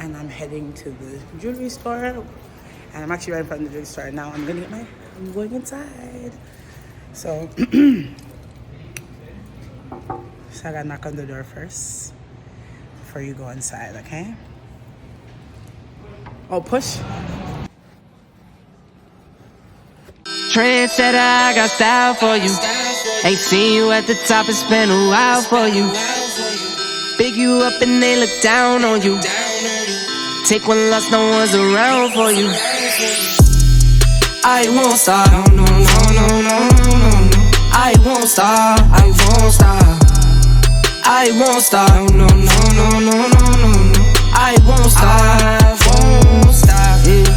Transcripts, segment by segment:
and I'm heading to the jewelry store. And I'm actually right in front of the jewelry store now. I'm going inside. So, so I gotta knock on the door first before you go inside, okay? Oh, push. Trendsetter, I got style for you. Ain't seen you at the top, it's been a while for you. Big you up and they look down on you. Take one loss, no one's around for you. I won't stop, no, no, no, no, no, no, no. I won't stop, I won't stop. I won't stop, no, no, no, no, no, no, no. I won't stop, I won't stop, yeah.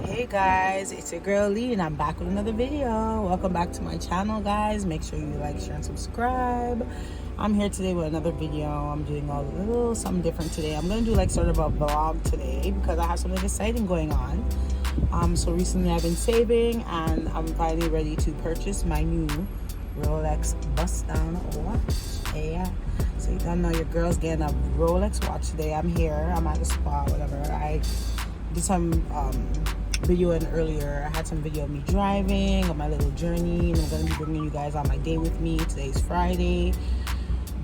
Hey guys, it's your girl Lee and I'm back with another video. Welcome back to my channel, guys. Make sure you like, share, and subscribe. I'm here today with another video. I'm doing a little something different today. I'm gonna do like sort of a vlog today because I have something exciting going on. So recently I've been saving and I'm finally ready to purchase my new Rolex bust down watch. Yeah, so you don't know your girl's getting a Rolex watch today. I'm here, I'm at the spa, whatever. I did some videoing earlier. I had some video of me driving on my little journey, and I'm gonna be bringing you guys on my day with me. Today's Friday,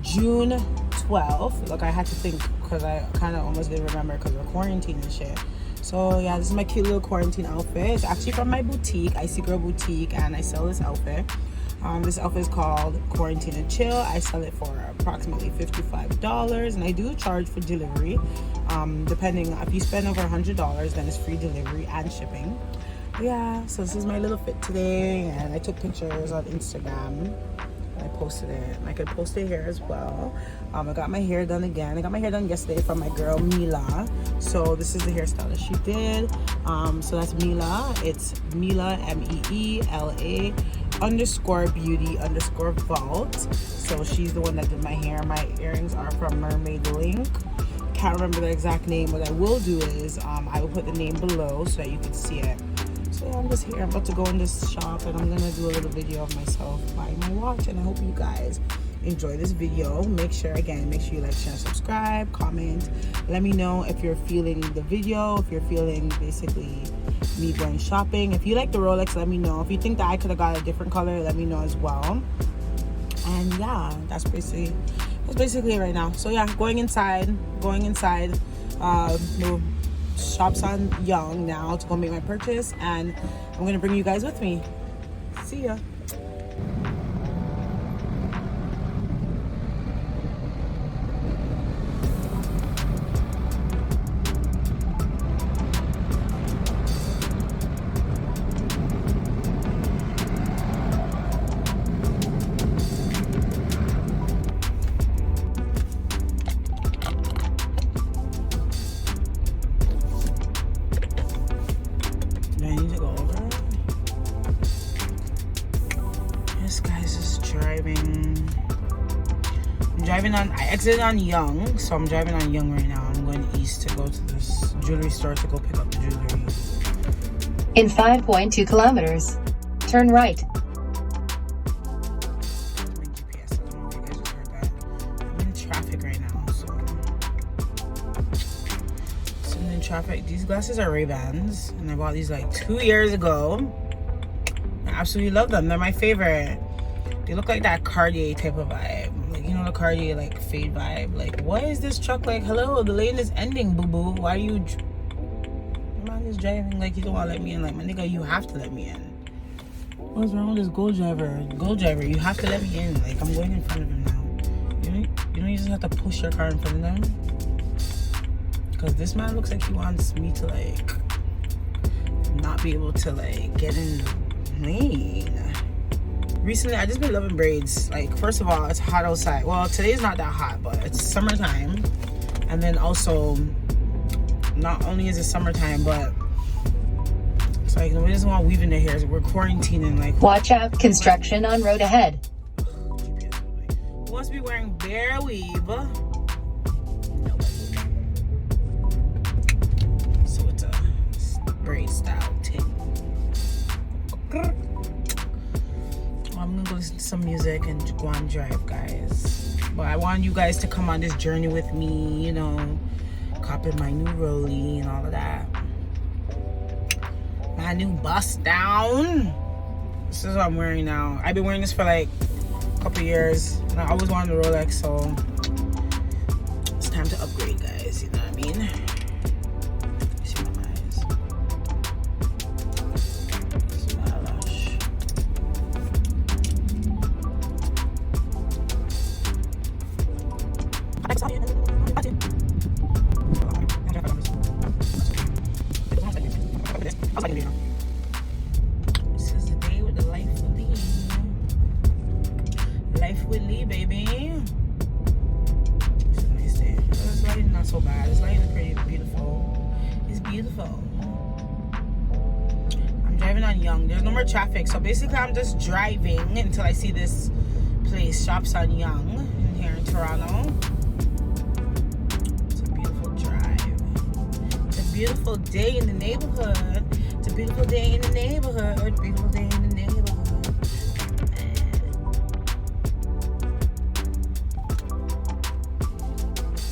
June 12th. Look, I had to think because I kind of almost didn't remember because we're quarantined and shit. So yeah, this is my cute little quarantine outfit. It's actually from my boutique, Icy Girl Boutique, and I sell this outfit. This outfit is called Quarantine and Chill. I sell it for approximately $55, and I do charge for delivery. Depending, if you spend over $100, then it's free delivery and shipping. Yeah, so this is my little fit today, and I took pictures on Instagram. I posted it, and I could post it here as well. I got my hair done again. I got my hair done yesterday from my girl Mila. So this is the hairstyle that she did. So that's Mila. It's Mila, MEELA _beauty _vault. So she's the one that did my hair. My earrings are from Mermaid Link. Can't remember the exact name. What I will do is I will put the name below so that you can see it. So yeah, I'm just here. I'm about to go in this shop and I'm gonna do a little video of myself buying my watch, and I hope you guys enjoy this video. Make sure you like, share, subscribe, comment. Let me know if you're feeling the video, if you're feeling basically me going shopping. If you like the Rolex, let me know. If you think that I could have got a different color, let me know as well. And yeah, that's basically it right now. So yeah, going inside. The shop's on Yonge now to go make my purchase, and I'm gonna bring you guys with me. See ya. I exited on Yonge, so I'm driving on Yonge right now. I'm going east to go to this jewelry store to go pick up the jewelry. In 5.2 kilometers, turn right. My GPS, I don't know if you guys just heard that. I'm in traffic right now, so I'm in traffic. These glasses are Ray-Bans, and I bought these like 2 years ago. I absolutely love them. They're my favorite. They look like that Cartier type of vibe. You know, the Cartier like fade vibe. Like, what is this truck like? Hello, the lane is ending, boo boo. Why are you? Man is driving like you don't want to let me in. Like, my nigga, you have to let me in. What's wrong with this gold driver? Gold driver, you have to let me in. Like, I'm going in front of him now. You just have to push your car in front of them. Because this man looks like he wants me to like not be able to like get in the lane. Recently, I just been loving braids. Like, first of all, it's hot outside. Well, today's not that hot, but it's summertime. And then also, not only is it summertime, but it's like, we just want weaving their hair. We're quarantining. Like, Watch out, construction on road ahead. Who wants to be wearing bare weave some music and go on drive, guys. But I want you guys to come on this journey with me, you know, copping my new Rollie and all of that. My new bust down. This is what I'm wearing now. I've been wearing this for like a couple years. And I always wanted a Rolex, so it's time to upgrade, guys. You know what I mean? See my eyes. See my eyelash. This is the day with the life with Lee. Life with Lee, baby. It's a nice day. This lighting not so bad. This lighting is pretty beautiful. It's beautiful. I'm driving on Yonge. There's no more traffic, so basically I'm just driving until I see this place, Shops on Yonge, here in Toronto. It's a beautiful drive. It's a beautiful day in the neighborhood. It's a beautiful day in the neighborhood. Beautiful day in the neighborhood.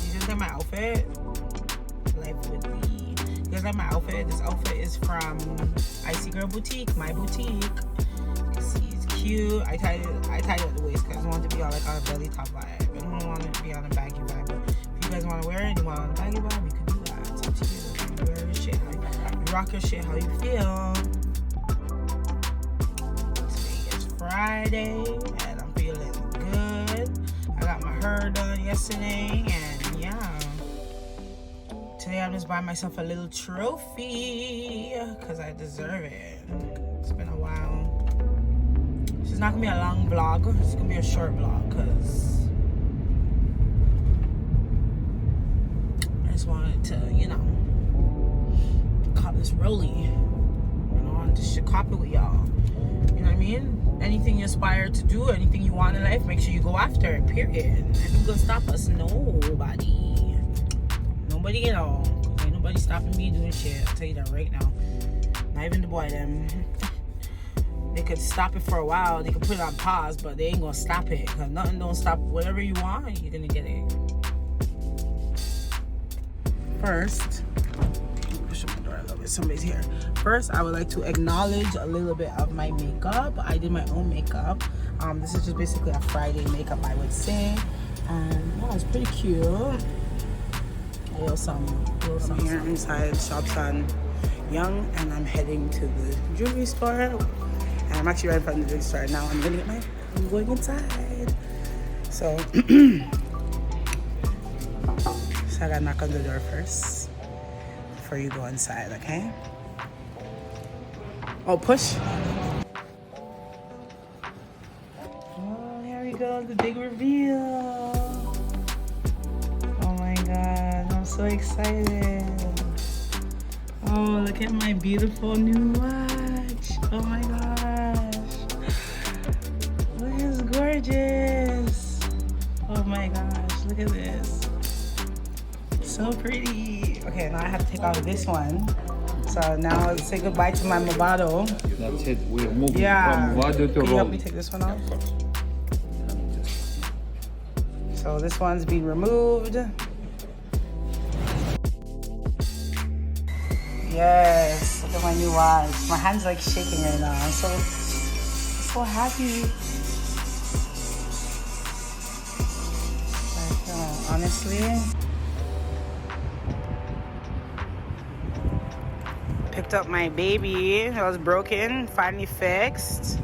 You guys like my outfit? Life with me. You guys like my outfit? This outfit is from Icy Girl Boutique, my boutique. You can see it's cute. I tied it at the waist because I want it to be all like on a belly top vibe. I don't want it to be on a baggy vibe. But if you guys want to wear it, you want it on a baggy vibe, you can do that. It's up to you. You wear your shit how you rock your shit how you feel. Today is Friday and I'm feeling good. I got my hair done yesterday and yeah. Today I'm just buying myself a little trophy because I deserve it. It's been a while. This is not gonna be a long vlog. It's gonna be a short vlog because I just wanted to, you know, cop this Rollie. You know, and just should cop it with y'all. You know what I mean? Anything you aspire to do, anything you want in life, make sure you go after it, period. And who's gonna stop us? Nobody. Nobody at all. Ain't nobody stopping me doing shit. I'll tell you that right now. Not even the boy them. They could stop it for a while. They could put it on pause, but they ain't gonna stop it. Cause nothing don't stop whatever you want, you're gonna get it. First, push up the door a little bit. Somebody's here. First, I would like to acknowledge a little bit of my makeup. I did my own makeup. This is just basically a Friday makeup, I would say. And yeah, it's pretty cute. A little something here inside Shops on Yonge, and I'm heading to the jewelry store. And I'm actually right in front of the jewelry store now. I'm going inside. So, so I gotta knock on the door first before you go inside, okay? Oh, push. Oh, here we go, the big reveal. Oh my God, I'm so excited. Oh, look at my beautiful new watch. Oh my gosh. Look, it's gorgeous. Oh my gosh, look at this. So pretty. Okay, now I have to take off this one. So now let's say goodbye to my Movado. That's it. We're moving Yeah. from Movado to Can you help me Rollie. take this one off? So this one's been removed. Yes, look at my new watch. My hand's like shaking right now. I'm so happy. Like, honestly. Picked up my baby. It was broken. Finally fixed.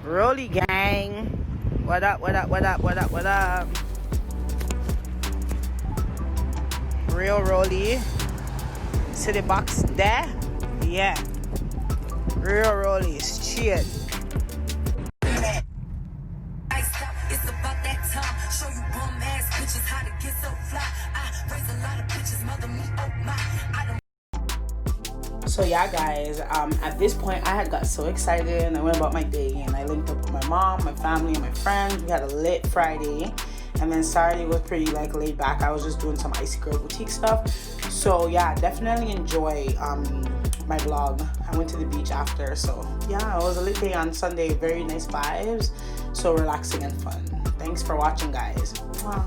Rollie gang. What up, what up, what up, what up, what up? Real Rollie. See the box there? Yeah. Real Rollie. Shit. It's about that time. Show you bum ass bitches how to get so fly. I raise a lot of bitches, mother me, oh my. I don't. So yeah, guys, at this point I had got so excited and I went about my day and I linked up with my mom, my family, and my friends. We had a lit Friday, and then Saturday was pretty like laid back. I was just doing some Icy Girl Boutique stuff. So yeah, definitely enjoy my vlog. I went to the beach after. So yeah, it was a late day on Sunday. Very nice vibes. So relaxing and fun. Thanks for watching, guys. Wow.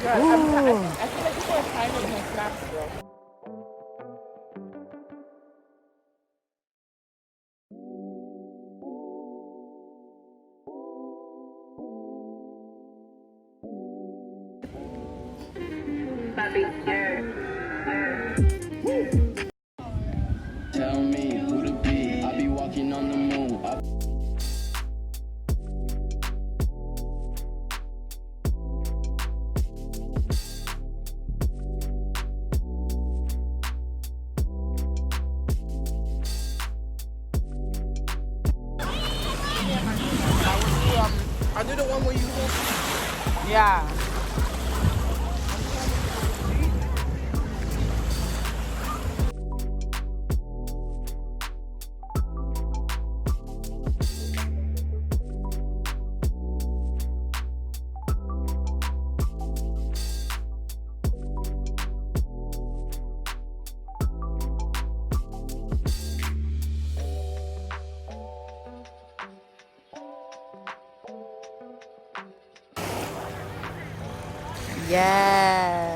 I feel like people are timing my snaps, bro. Tell me who to be. I be walking on the moon. I do the one where you hold. Yeah. Yes.